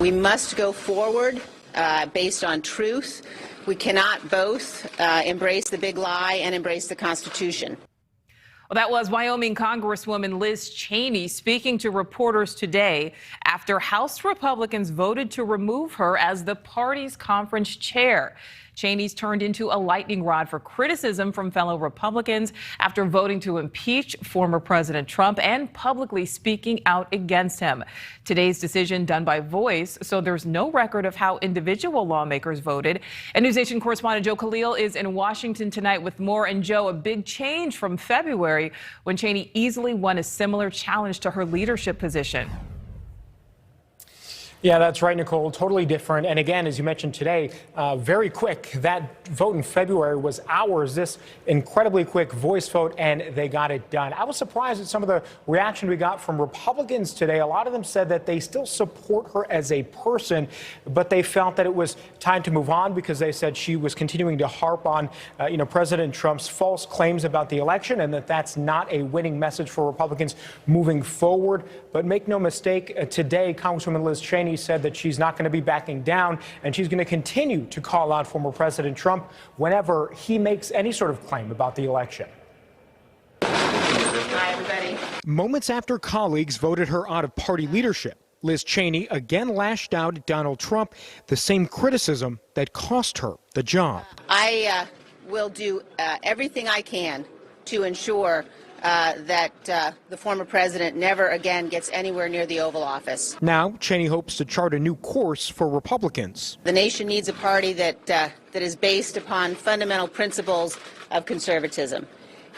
We must go forward based on truth. We cannot both embrace the big lie and embrace the Constitution. Well, that was Wyoming Congresswoman Liz Cheney speaking to reporters today after House Republicans voted to remove her as the party's conference chair. Cheney's turned into a lightning rod for criticism from fellow Republicans after voting to impeach former President Trump and publicly speaking out against him. Today's decision done by voice, so there's no record of how individual lawmakers voted. And NewsNation correspondent Joe Khalil is in Washington tonight with more. And Joe, a big change from February when Cheney easily won a similar challenge to her leadership position. Yeah, that's right, Nicole. Totally different. And again, as you mentioned today, very quick. That vote in February was hours. This incredibly quick voice vote, and they got it done. I was surprised at some of the reaction we got from Republicans today. A lot of them said that they still support her as a person, but they felt that it was time to move on because they said she was continuing to harp on, President Trump's false claims about the election, and that that's not a winning message for Republicans moving forward. But make no mistake, today, Congresswoman Liz Cheney said that she's not going to be backing down, and she's going to continue to call out former President Trump whenever he makes any sort of claim about the election. Hi, everybody. Moments after colleagues voted her out of party leadership, Liz Cheney again lashed out at Donald Trump, the same criticism that cost her the job. I will do everything I can to ensure that the former president never again gets anywhere near the Oval Office. Now, Cheney hopes to chart a new course for Republicans. The nation needs a party that is based upon fundamental principles of conservatism.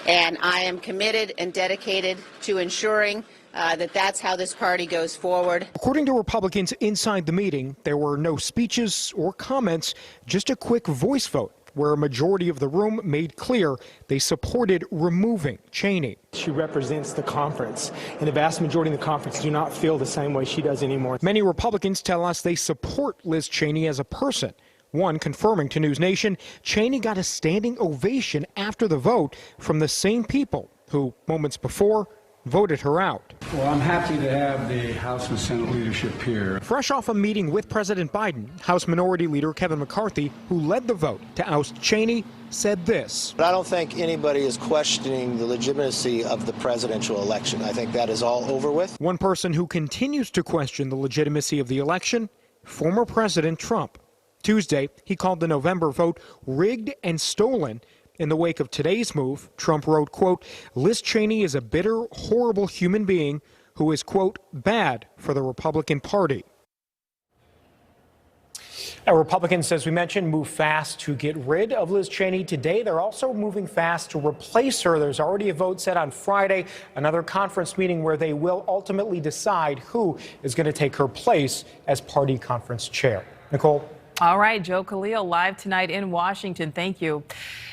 And I am committed and dedicated to ensuring that that's how this party goes forward. According to Republicans inside the meeting, there were no speeches or comments, just a quick voice vote, where a majority of the room made clear they supported removing Cheney. She represents the conference, and the vast majority of the conference do not feel the same way she does anymore. Many Republicans tell us they support Liz Cheney as a person. One confirming to NewsNation, Cheney got a standing ovation after the vote from the same people who, moments before, voted her out. Well, I'm happy to have the House and Senate leadership here. Fresh off a meeting with President Biden, House Minority Leader Kevin McCarthy, who led the vote to oust Cheney, said this. But I don't think anybody is questioning the legitimacy of the presidential election. I think that is all over with. One person who continues to question the legitimacy of the election, former President Trump. Tuesday, he called the November vote rigged and stolen. In the wake of today's move, Trump wrote, quote, Liz Cheney is a bitter, horrible human being who is, quote, bad for the Republican Party. Republicans, as we mentioned, move fast to get rid of Liz Cheney. Today, they're also moving fast to replace her. There's already a vote set on Friday, another conference meeting where they will ultimately decide who is going to take her place as party conference chair. Nicole? All right, Joe Khalil live tonight in Washington. Thank you.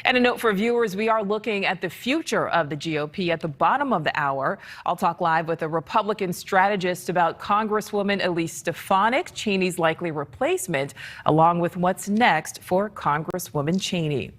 And a note for viewers, we are looking at the future of the GOP at the bottom of the hour. I'll talk live with a Republican strategist about Congresswoman Elise Stefanik, Cheney's likely replacement, along with what's next for Congresswoman Cheney.